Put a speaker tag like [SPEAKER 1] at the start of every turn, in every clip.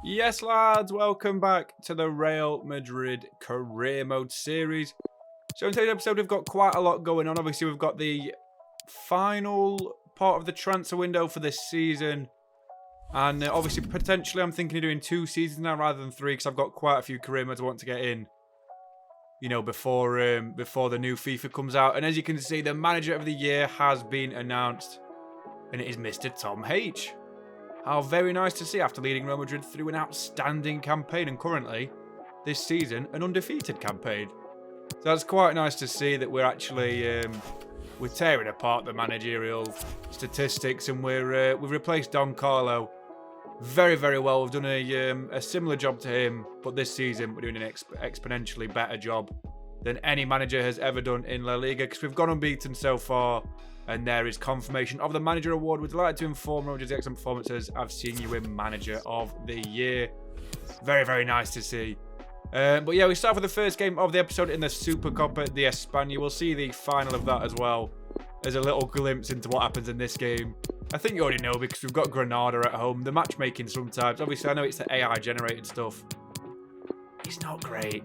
[SPEAKER 1] Yes, lads, welcome back to the Real Madrid Career Mode series. So in today's episode, we've got quite a lot going on. Obviously, we've got the final part of the transfer window for this season. And obviously, potentially, I'm thinking of doing 2 seasons now rather than 3 because I've got quite a few career modes I want to get in, you know, before the new FIFA comes out. And as you can see, the manager of the year has been announced, and it is Mr. Tom H. How very nice to see after leading Real Madrid through an outstanding campaign and currently, this season, an undefeated campaign. So that's quite nice to see that we're actually we're tearing apart the managerial statistics and we've replaced Don Carlo very, very well. We've done a similar job to him, but this season we're doing an exponentially better job than any manager has ever done in La Liga because we've gone unbeaten so far. And there is confirmation of the Manager Award. We're delighted to inform Real Madrid's excellent performances. I've seen you win Manager of the Year. Very, very nice to see. But yeah, we start with the first game of the episode in the Supercopa de España. We'll see the final of that as well as a little glimpse into what happens in this game. I think you already know because we've got Granada at home. The matchmaking sometimes, obviously I know it's the AI generated stuff. He's not great.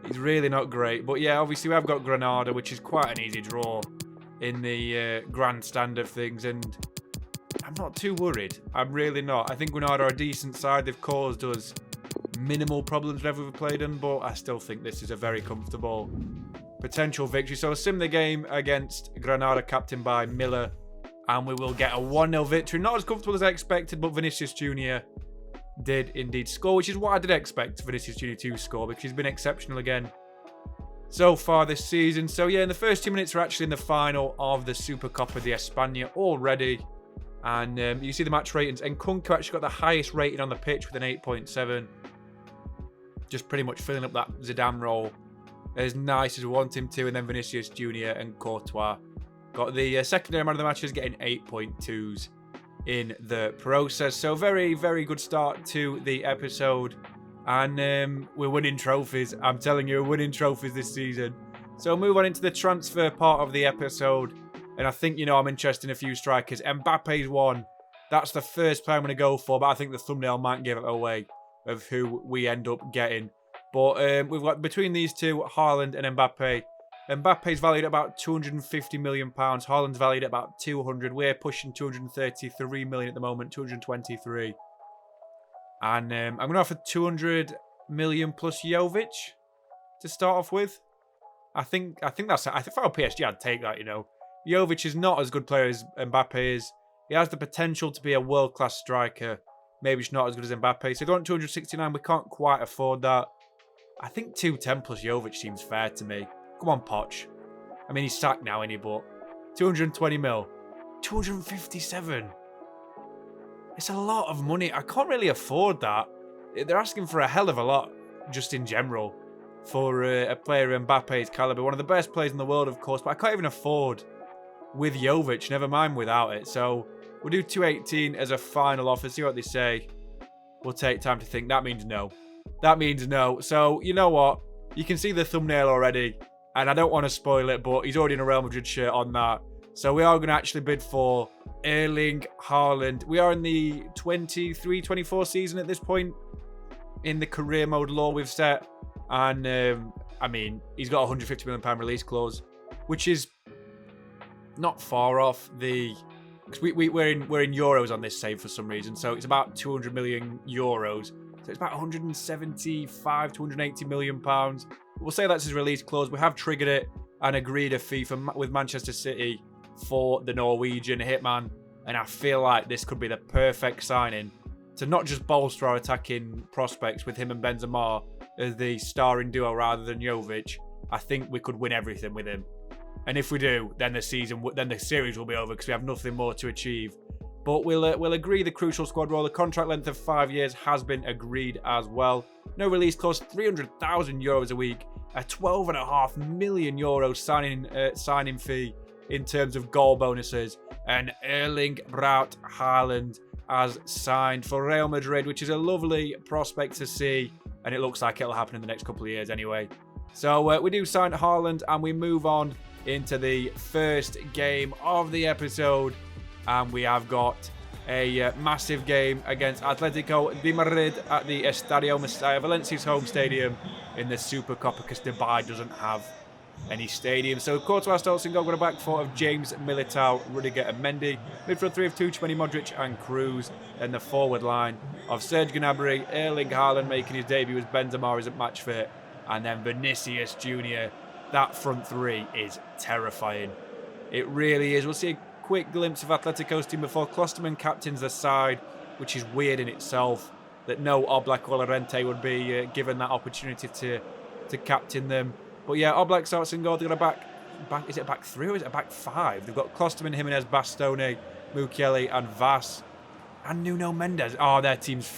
[SPEAKER 1] He's really not great. But yeah, obviously we have got Granada, which is quite an easy draw in the grandstand of things, and I'm not too worried. I'm really not. I think Granada are a decent side. They've caused us minimal problems whenever we've played them, but I still think this is a very comfortable potential victory. So I'll sim the game against Granada, captained by Miller, and we will get a 1-0 victory. Not as comfortable as I expected, but Vinicius Jr. did indeed score, which is what I did expect Vinicius Jr. to score because he's been exceptional again so far this season. So yeah, in the first 2 minutes, we're actually in the final of the Supercopa de España already. And you see the match ratings. And Kunku actually got the highest rating on the pitch with an 8.7. Just pretty much filling up that Zidane role as nice as we want him to. And then Vinicius Jr. and Courtois got the secondary man of the matches, getting 8.2s in the process. So very, very good start to the episode. And we're winning trophies. I'm telling you, we're winning trophies this season. So we'll move on into the transfer part of the episode. And I think, you know, I'm interested in a few strikers. Mbappe's one. That's the first player I'm going to go for. But I think the thumbnail might give it away of who we end up getting. But we've got between these two, Haaland and Mbappe. Mbappe's valued at about £250 million. Haaland's valued at about 200. We're pushing 233 million at the moment, 223. And I'm going to offer 200 million plus Jovic to start off with. I think that's. I think if I were PSG, I'd take that. You know, Jovic is not as good player as Mbappe is. He has the potential to be a world-class striker. Maybe he's not as good as Mbappe. So going 269, we can't quite afford that. I think 210 plus Jovic seems fair to me. Come on, Poch. I mean, he's sacked now, isn't he? But 220 mil, 257. It's a lot of money. I can't really afford that. They're asking for a hell of a lot, just in general, for a player of Mbappe's caliber. One of the best players in the world, of course, but I can't even afford with Jovic, never mind without it. So we'll do 218 as a final offer, see what they say. We'll take time to think. That means no. That means no. So, you know what? You can see the thumbnail already, and I don't want to spoil it, but he's already in a Real Madrid shirt on that. So we are going to actually bid for Erling Haaland. We are in the 23-24 season at this point in the career mode law we've set. And, I mean, he's got a £150 million release clause, which is not far off the... Because we're in euros on this save for some reason. So it's about 200 million euros. So it's about 175 to 180 million pounds. We'll say that's his release clause. We have triggered it and agreed a fee with Manchester City for the Norwegian hitman, and I feel like this could be the perfect signing to not just bolster our attacking prospects with him and Benzema as the starring duo rather than Jovic. I think we could win everything with him, and if we do, then the series will be over because we have nothing more to achieve. But we'll agree the crucial squad role. The contract length of 5 years has been agreed as well. No release clause, 300,000 euros a week, a 12.5 million euros signing fee in terms of goal bonuses, and Erling Braut Haaland as signed for Real Madrid, which is a lovely prospect to see, and it looks like it'll happen in the next couple of years anyway. So we do sign Haaland, and we move on into the first game of the episode, and we have got A massive game against Atletico de Madrid at the Estadio Mestalla, Valencia's home stadium in the Supercopa, because Dubai doesn't have any stadium. So Courtois starts in goal with a back four of James, Militao, Rudiger and Mendy. Midfield three of Tchouameni, Modric and Cruz. And the forward line of Serge Gnabry, Erling Haaland making his debut as Benzema isn't match fit. And then Vinicius Jr. That front three is terrifying. It really is. We'll see a quick glimpse of Atletico's team before Klosterman captains the side, which is weird in itself that no Oblak or Llorente would be given that opportunity to captain them. But yeah, Oblak starts in goal. They've got a back. Is it a back three or is it a back five? They've got Klosterman, Jimenez, Bastoni, Mukiele, and Vass, and Nuno Mendes. Oh, their team's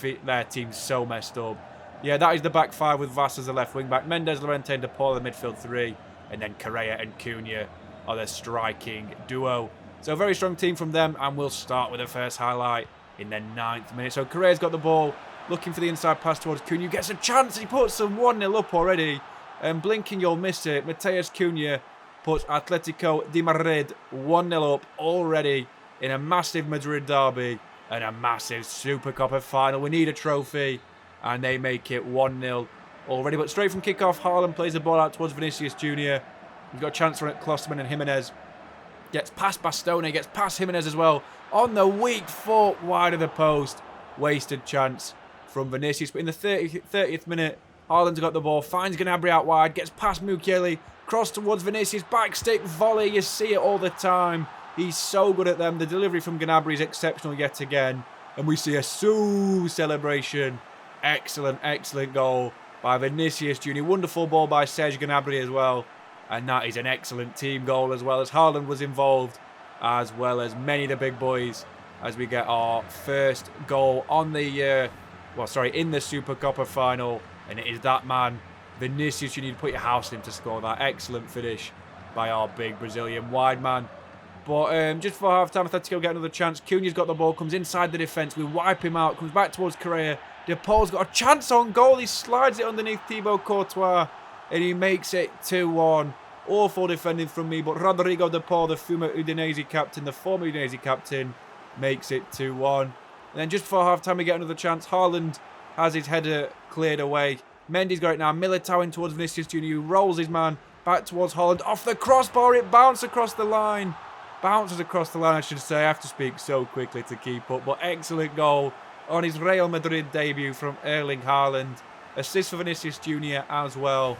[SPEAKER 1] so messed up. Yeah, that is the back five with Vass as the left wing back. Mendes, Llorente, and De Paul the midfield three, and then Correa and Cunha are the striking duo. So a very strong team from them, and we'll start with the first highlight in the 9th minute. So Correa's got the ball, looking for the inside pass towards Cunha. Gets a chance. He puts them 1-0 up already. And blinking, you'll miss it. Mateus Cunha puts Atletico de Madrid 1-0 up already in a massive Madrid derby and a massive Supercopa final. We need a trophy, and they make it 1-0 already. But straight from kickoff, Haaland plays the ball out towards Vinicius Jr. He's got a chance for it. Klosterman and Jimenez. Gets past Bastoni, gets past Jimenez as well. On the weak foot, wide of the post. Wasted chance from Vinicius. But in the 30th minute, Haaland's got the ball, finds Gnabry out wide, gets past Mukiele, cross towards Vinicius, backstick volley. You see it all the time. He's so good at them. The delivery from Gnabry is exceptional yet again. And we see a celebration. Excellent, excellent goal by Vinicius Jr. Wonderful ball by Serge Gnabry as well. And that is an excellent team goal as well, as Haaland was involved, as well as many of the big boys, as we get our first goal on the, in the Supercopa final. And it is that man, Vinicius. You need to put your house in him to score that. Excellent finish by our big Brazilian wide man. But just before half-time, Atletico get another chance. Cunha's got the ball, comes inside the defence. We wipe him out, comes back towards Correa. De Paul's got a chance on goal. He slides it underneath Thibaut Courtois, and he makes it 2-1. Awful defending from me, but Rodrigo De Paul, the former Udinese captain, makes it 2-1. And then just before half-time, we get another chance. Haaland has his header cleared away. Mendy's got it now. Militao in towards Vinicius Jr., who rolls his man back towards Haaland. Off the crossbar, it bounces across the line. Bounces across the line, I should say. I have to speak so quickly to keep up. But excellent goal on his Real Madrid debut from Erling Haaland. Assist for Vinicius Jr. as well.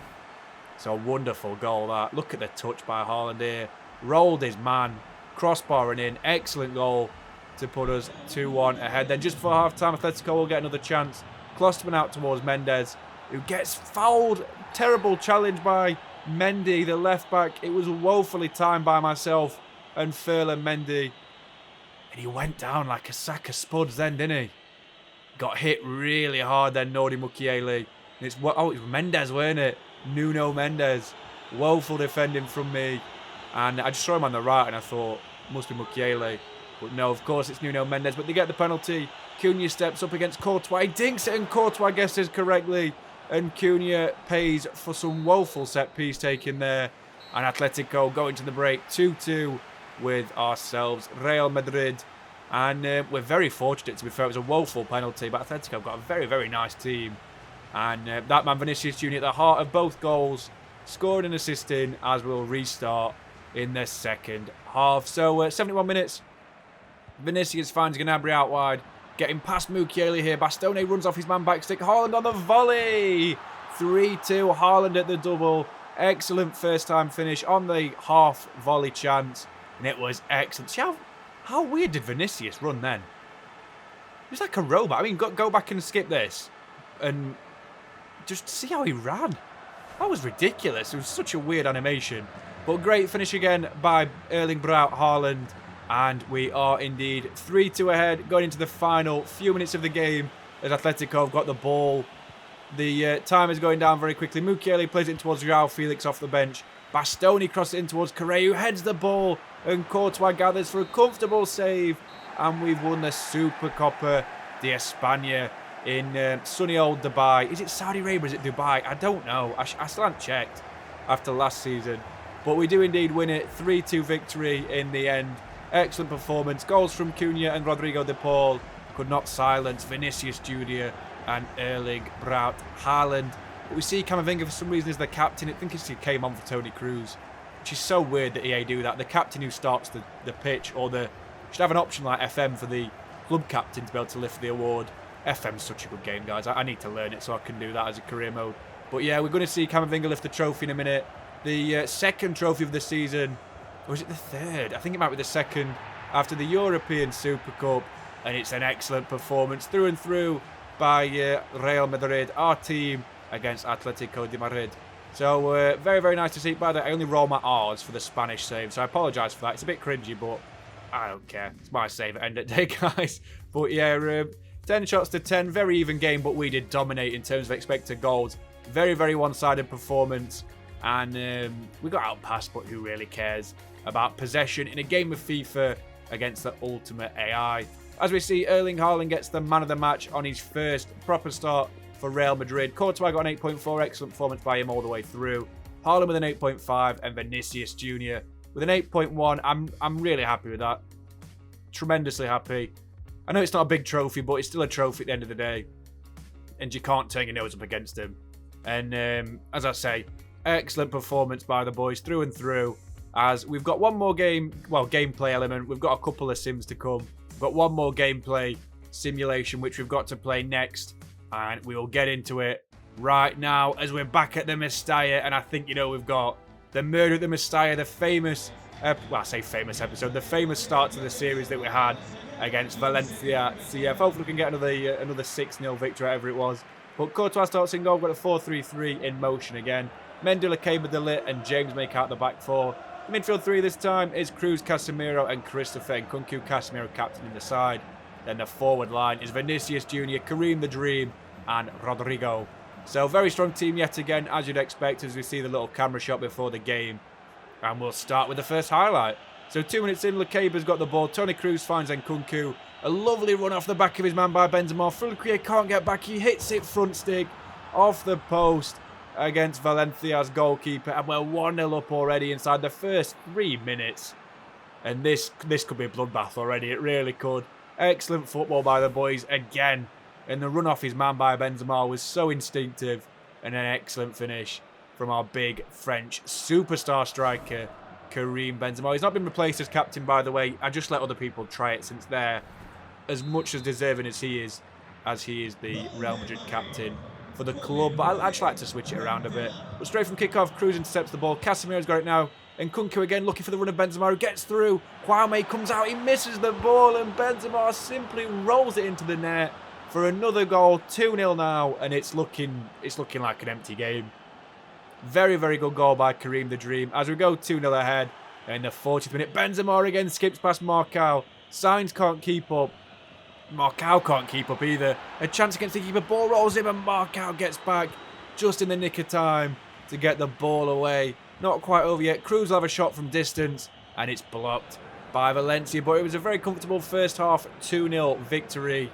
[SPEAKER 1] So a wonderful goal that. Look at the touch by Haaland here. Rolled his man. Crossbarring in. Excellent goal to put us 2-1 ahead. Then just before half-time, Atletico will get another chance. Klosterman out towards Mendes, who gets fouled. Terrible challenge by Mendy, the left-back. It was woefully timed by myself and Ferland Mendy. And he went down like a sack of spuds then, didn't he? Got hit really hard then, Nordi Mukiele. It was Mendes, weren't it? Nuno Mendes. Woeful defending from me. And I just saw him on the right and I thought, must be Mukiele. But no, of course it's Nuno Mendes. But they get the penalty. Cunha steps up against Courtois. He dinks it and Courtois guesses correctly. And Cunha pays for some woeful set-piece taken there. And Atletico go into the break 2-2 with ourselves, Real Madrid. And we're very fortunate, to be fair. It was a woeful penalty, but Atletico have got a very, very nice team. And that man, Vinicius Jr., at the heart of both goals, scoring and assisting as we'll restart in the second half. So 71 minutes. Vinicius finds Gnabry out wide. Getting past Mukiele here. Bastoni runs off his man backstick. Haaland on the volley. 3-2. Haaland at the double. Excellent first-time finish on the half volley chance. And it was excellent. See how weird did Vinicius run then? He was like a robot. I mean, go back and skip this. And just see how he ran. That was ridiculous. It was such a weird animation. But great finish again by Erling Braut Haaland. And we are indeed 3-2 ahead, going into the final few minutes of the game as Atletico have got the ball. The time is going down very quickly. Mukiele plays it towards João Felix off the bench. Bastoni crosses it in towards Correa, who heads the ball. And Courtois gathers for a comfortable save. And we've won the Supercopa de España in sunny old Dubai. Is it Saudi Arabia or is it Dubai? I don't know. I still haven't checked after last season. But we do indeed win it. 3-2 victory in the end. Excellent performance. Goals from Cunha and Rodrigo de Paul could not silence Vinicius Junior and Erling Braut Haaland. But we see Camavinga for some reason as the captain. I think he came on for Toni Kroos, which is so weird that EA do that. The captain who starts the pitch, or should have an option like FM for the club captain to be able to lift the award. FM's such a good game, guys. I need to learn it so I can do that as a career mode. But yeah, we're going to see Camavinga lift the trophy in a minute. The second trophy of the season. Or is it the third? I think it might be the second after the European Super Cup. And it's an excellent performance through and through by Real Madrid, our team, against Atletico de Madrid. So very, very nice to see. By the way, I only roll my R's for the Spanish save, so I apologise for that. It's a bit cringy, but I don't care. It's my save at end of the day, guys. But yeah, 10 shots to 10. Very even game, but we did dominate in terms of expected goals. Very, very one-sided performance. And we got outpassed, but who really cares about possession in a game of FIFA against the ultimate AI? As we see, Erling Haaland gets the man of the match on his first proper start for Real Madrid. Courtois got an 8.4, excellent performance by him all the way through. Haaland with an 8.5 and Vinicius Junior with an 8.1. I'm really happy with that. Tremendously happy. I know it's not a big trophy, but it's still a trophy at the end of the day. And you can't turn your nose up against him. And as I say, excellent performance by the boys through and through. As we've got one more gameplay element. We've got a couple of sims to come. We've got one more gameplay simulation, which we've got to play next. And we will get into it right now as we're back at the Mestalla. And I think, we've got the Murder at the Mestalla, the famous, I say famous episode, the famous start to the series that we had against Valencia CF. Hopefully we can get another 6-0 victory, whatever it was. But Courtois starts in goal, got a 4-3-3 in motion again. Mendy, Lacaba, De Ligt and James make out the back four. The midfield three this time is Kroos, Casemiro and Christopher Nkunku. Casemiro captain in the side. Then the forward line is Vinicius Junior, Kareem the Dream and Rodrigo. So very strong team yet again, as you'd expect, as we see the little camera shot before the game. And we'll start with the first highlight. So 2 minutes in, Lacaba's got the ball. Toni Kroos finds Nkunku. A lovely run off the back of his man by Benzema. Fulquier can't get back. He hits it front stick off the post against Valencia's goalkeeper. And we're 1-0 up already inside the first 3 minutes. And this could be a bloodbath already. It really could. Excellent football by the boys again. And the run off his man by Benzema was so instinctive. And an excellent finish from our big French superstar striker, Kareem Benzema. He's not been replaced as captain, by the way. I just let other people try it since they're as much as deserving as he is the Real Madrid captain for the club. But I'd actually like to switch it around a bit. But straight from kickoff, Kroos intercepts the ball. Casemiro's got it now. And Nkunku again looking for the run of Benzema, who gets through. Kwame comes out, he misses the ball, and Benzema simply rolls it into the net for another goal. 2-0 now, and it's looking like an empty game. Very, very good goal by Kareem the Dream. As we go 2-0 ahead in the 40th minute, Benzema again skips past Marcao. Sainz can't keep up. Marcao can't keep up either. A chance against the keeper, ball rolls in, and Marcao gets back just in the nick of time to get the ball away. Not quite over yet. Kroos will have a shot from distance, and it's blocked by Valencia. But it was a very comfortable first half 2-0 victory,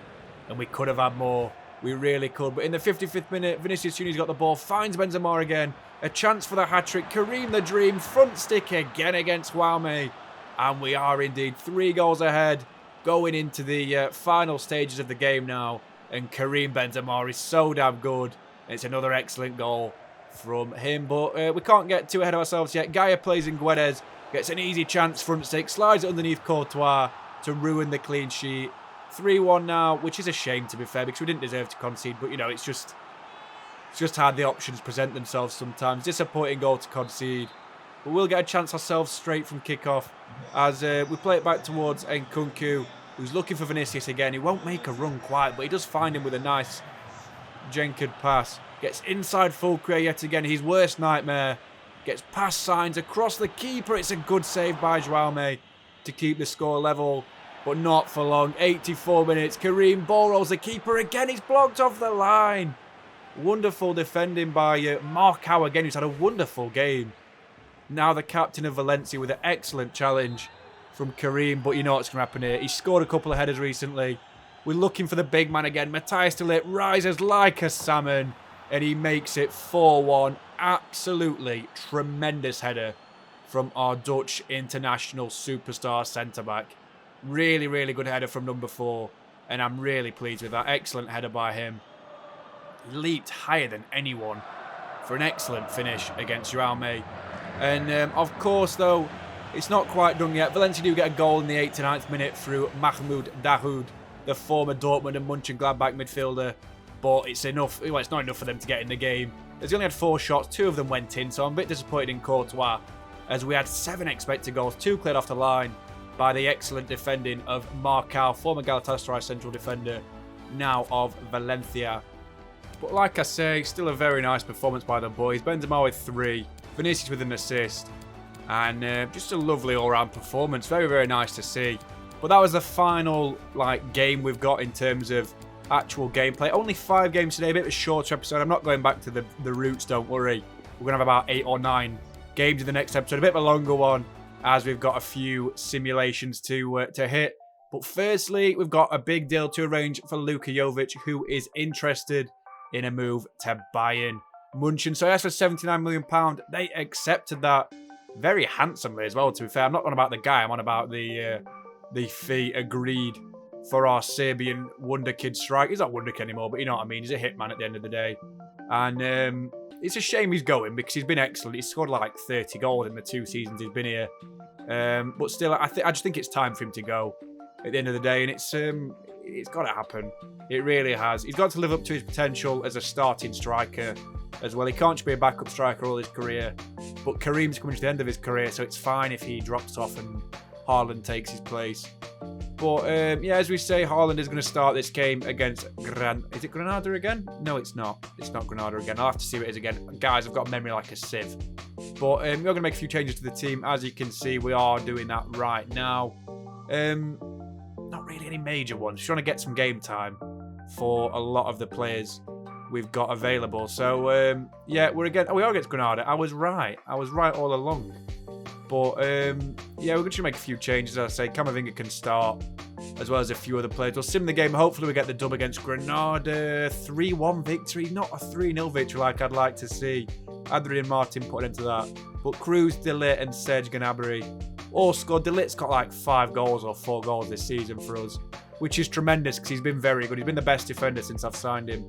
[SPEAKER 1] and we could have had more. We really could. But in the 55th minute, Vinicius Junior's got the ball, finds Benzema again. A chance for the hat-trick. Kareem the Dream, front stick again against Kwame. And we are indeed 3 goals ahead, going into the final stages of the game now. And Kareem Benzema is so damn good. It's another excellent goal from him. But we can't get too ahead of ourselves yet. Gaia plays in Guedes, gets an easy chance, front stick, slides it underneath Courtois to ruin the clean sheet. 3-1 now, which is a shame to be fair, because we didn't deserve to concede. But, it's just how the options present themselves sometimes. Disappointing goal to concede. But we'll get a chance ourselves straight from kickoff as we play it back towards Nkunku, who's looking for Vinicius again. He won't make a run quite, but he does find him with a nice jenkered pass. Gets inside Fulquier yet again, his worst nightmare. Gets past Sainz across the keeper. It's a good save by Jaume to keep the score level, but not for long. 84 minutes. Kareem ball rolls the keeper again. He's blocked off the line. Wonderful defending by Marcao again, who's had a wonderful game. Now the captain of Valencia with an excellent challenge from Kareem, but you know what's going to happen here. He scored a couple of headers recently. We're looking for the big man again. Matthias De Ligt rises like a salmon, and he makes it 4-1. Absolutely tremendous header from our Dutch international superstar centre-back. Really, really good header from number 4. And I'm really pleased with that. Excellent header by him. He leaped higher than anyone for an excellent finish against Real Madrid. And of course, though, it's not quite done yet. Valencia do get a goal in the 89th minute through Mahmoud Dahoud, the former Dortmund and Mönchengladbach midfielder. But it's enough. Well, it's not enough for them to get in the game. As he only had 4 shots, 2 of them went in. So I'm a bit disappointed in Courtois, as we had 7 expected goals, 2 cleared off the line by the excellent defending of Marcal, former Galatasaray central defender, now of Valencia. But like I say, still a very nice performance by the boys. Benzema with 3, Vinicius with an assist, and just a lovely all-round performance. Very, very nice to see. But that was the final game we've got in terms of actual gameplay. Only 5 games today, a bit of a shorter episode. I'm not going back to the roots, don't worry. We're going to have about 8 or 9 games in the next episode. A bit of a longer one, as we've got a few simulations to hit. But firstly, we've got a big deal to arrange for Luka Jovic, who is interested in a move to Bayern Munchen. So he asked for £79 million. They accepted that very handsomely as well, to be fair. I'm not on about the guy, I'm on about the fee agreed for our Serbian wonder kid strike. He's not wonder kid anymore, but you know what I mean. He's a hitman at the end of the day. And it's a shame he's going, because he's been excellent. He's scored like 30 goals in the 2 seasons he's been here. But still, I just think it's time for him to go at the end of the day. And it's got to happen. It really has. He's got to live up to his potential as a starting striker as well. He can't just be a backup striker all his career. But Kareem's coming to the end of his career, so it's fine if he drops off and Haaland takes his place. But yeah, as we say, Haaland is going to start this game against Is it Granada again? No, it's not. It's not Granada again. I'll have to see what it is again. Guys, I've got a memory like a sieve. But we're going to make a few changes to the team. As you can see, we are doing that right now. Not really any major ones. Just trying to get some game time for a lot of the players we've got available. So yeah, we are against Granada. I was right all along. But yeah, we're going to make a few changes. As I say, Camavinga can start, as well as a few other players. We'll sim the game. Hopefully we get the dub against Granada. 3-1 victory, not a 3-0 victory like I'd like to see. Adrian Martin put into that. But Cruz, De Ligt and Serge Gnabry all scored. De Ligt's got like 5 goals or 4 goals this season for us, which is tremendous because he's been very good. He's been the best defender since I've signed him.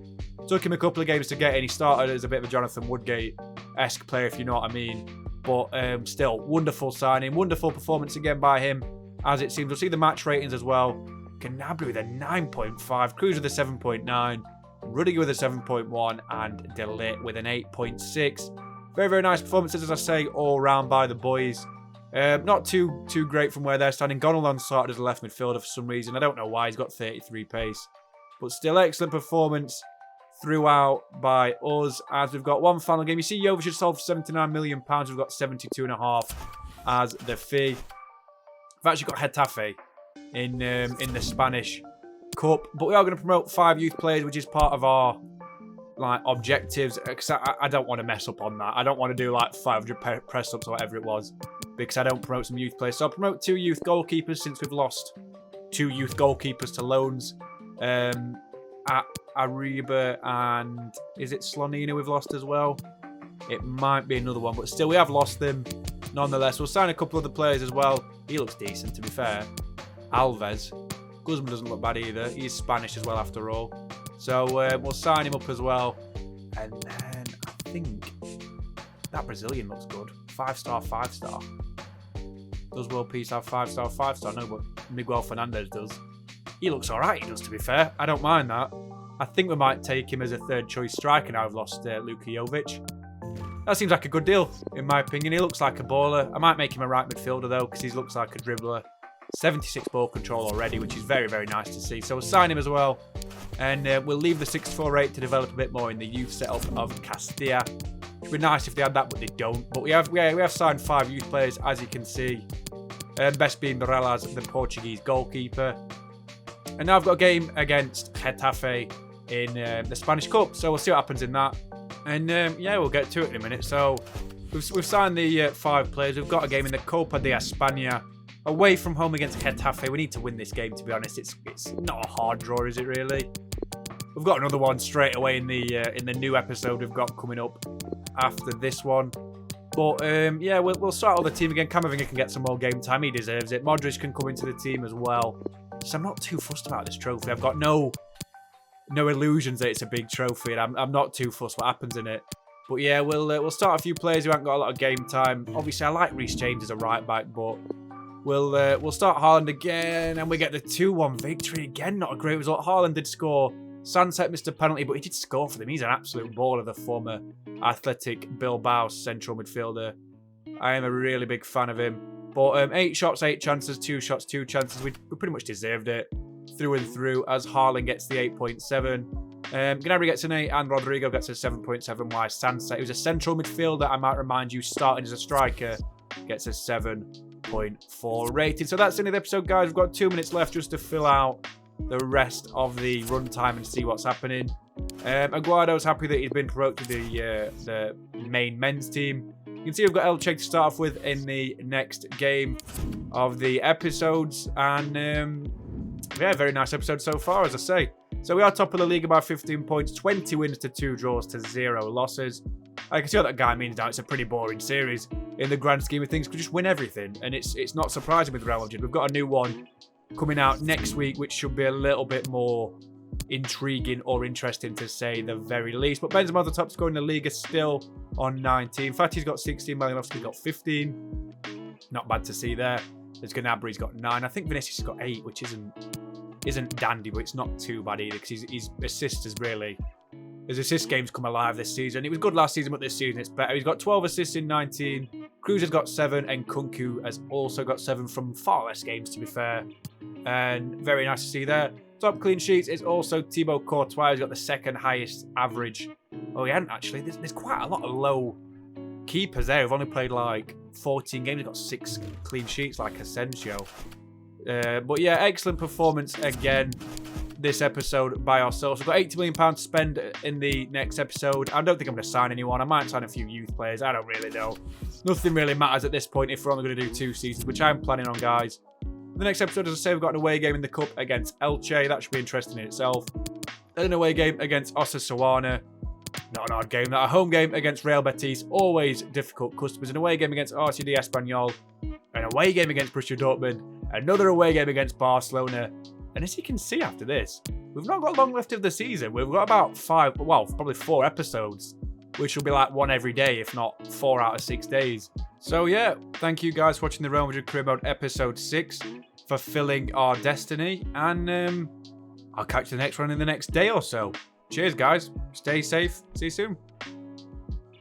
[SPEAKER 1] Took him a couple of games to get in. He started as a bit of a Jonathan Woodgate-esque player, if you know what I mean. But still, wonderful signing. Wonderful performance again by him, as it seems. We'll see the match ratings as well. Gnabry with a 9.5. Cruz with a 7.9. Rudiger with a 7.1. And De Ligt with an 8.6. Very, very nice performances, as I say, all round by the boys. Not too great from where they're standing. Gonalon started as a left midfielder for some reason. I don't know why. He's got 33 pace. But still, excellent performance throughout by us, as we've got one final game. You see Jovic has sold for £79 million. We've got 72.5 as the fee. We've actually got Getafe in the Spanish Cup. But we are going to promote 5 youth players, which is part of our objectives. Because I don't want to mess up on that. I don't want to do like 500 press-ups or whatever it was, because I don't promote some youth players. So I'll promote 2 youth goalkeepers, since we've lost 2 youth goalkeepers to loans. Ariba and is it Slonina we've lost as well? It might be another one, but still we have lost them nonetheless. We'll sign a couple other players as well. He looks decent, to be fair. Alves. Guzman doesn't look bad either. He's Spanish as well, after all. So we'll sign him up as well. And then I think that Brazilian looks good. 5-star, 5-star. Does World Peace have 5-star, 5-star? No, but Miguel Fernandez does. He looks alright, he does, to be fair. I don't mind that. I think we might take him as a 3rd choice striker now we've lost Luka Jovic. That seems like a good deal, in my opinion. He looks like a baller. I might make him a right midfielder, though, because he looks like a dribbler. 76 ball control already, which is very, very nice to see. So we'll sign him as well. And we'll leave the 6-4-8 to develop a bit more in the youth setup of Castilla. It would be nice if they had that, but they don't. But we have signed 5 youth players, as you can see. Best being Morelas, the Portuguese goalkeeper. And now I've got a game against Getafe in the Spanish Cup. So we'll see what happens in that. And yeah, we'll get to it in a minute. So we've signed the 5 players. We've got a game in the Copa de España away from home against Getafe. We need to win this game, to be honest. It's not a hard draw, is it really? We've got another one straight away in the new episode we've got coming up after this one. But yeah, we'll start with the team again. Camavinga can get some more game time. He deserves it. Modric can come into the team as well. So I'm not too fussed about this trophy. I've got no illusions that it's a big trophy, and I'm not too fussed what happens in it. But yeah, we'll start a few players who haven't got a lot of game time. Obviously, I like Reece James as a right back, but we'll start Haaland again, and we get the 2-1 victory again. Not a great result. Haaland did score. Sunset missed a penalty, but he did score for them. He's an absolute baller, the former Athletic Bilbao central midfielder. I am a really big fan of him. But 8 shots, 8 chances, 2 shots, 2 chances. We pretty much deserved it through and through, as Haaland gets the 8.7. Gnabry gets an 8 and Rodrigo gets a 7.7, while Sunset, who's a central midfielder, I might remind you, starting as a striker, gets a 7.4 rating. So that's the end of the episode, guys. We've got 2 minutes left just to fill out the rest of the runtime and see what's happening. Aguado's happy that he's been promoted to the main men's team. You can see we've got Elche to start off with in the next game of the episodes. And yeah, very nice episode so far, as I say. So we are top of the Liga by 15 points, 20 wins to 2 draws to 0 losses. I can see what that guy means now. It's a pretty boring series in the grand scheme of things. We just win everything, and it's not surprising with Real Madrid. We've got a new one coming out next week, which should be a little bit more intriguing or interesting, to say the very least. But Benzema, the top scorer in the Liga, still on 19. Fati's got 16, Malinowski's got 15. Not bad to see there. There's Gnabry's got 9. I think Vinicius has got 8, which isn't dandy, but it's not too bad either, because his assists is really... His assist game's come alive this season. It was good last season, but this season it's better. He's got 12 assists in 19. Cruz has got 7, and Kunku has also got 7 from far less games, to be fair. And very nice to see there. Top clean sheets is also Thibaut Courtois, who's got the 2nd highest average. Oh, he hadn't actually. There's quite a lot of low keepers there who've only played like 14 games. He's got 6 clean sheets, like Asensio. But yeah, excellent performance again this episode by ourselves. We've got £80 million to spend in the next episode. I don't think I'm going to sign anyone. I might sign a few youth players. I don't really know. Nothing really matters at this point if we're only going to do 2 seasons, which I'm planning on, guys. The next episode, as I say, we've got an away game in the Cup against Elche. That should be interesting in itself. Then an away game against Osasuna. Not an odd game. That a home game against Real Betis. Always difficult customers. An away game against RCD Espanyol. An away game against Borussia Dortmund. Another away game against Barcelona. And as you can see after this, we've not got long left of the season. We've got about 5, well, probably 4 episodes, which will be like 1 every day, if not 4 out of 6 days. So yeah, thank you guys for watching the Real Madrid Career Mode episode 6, fulfilling our destiny. And I'll catch you the next one in the next day or so. Cheers, guys. Stay safe. See you soon.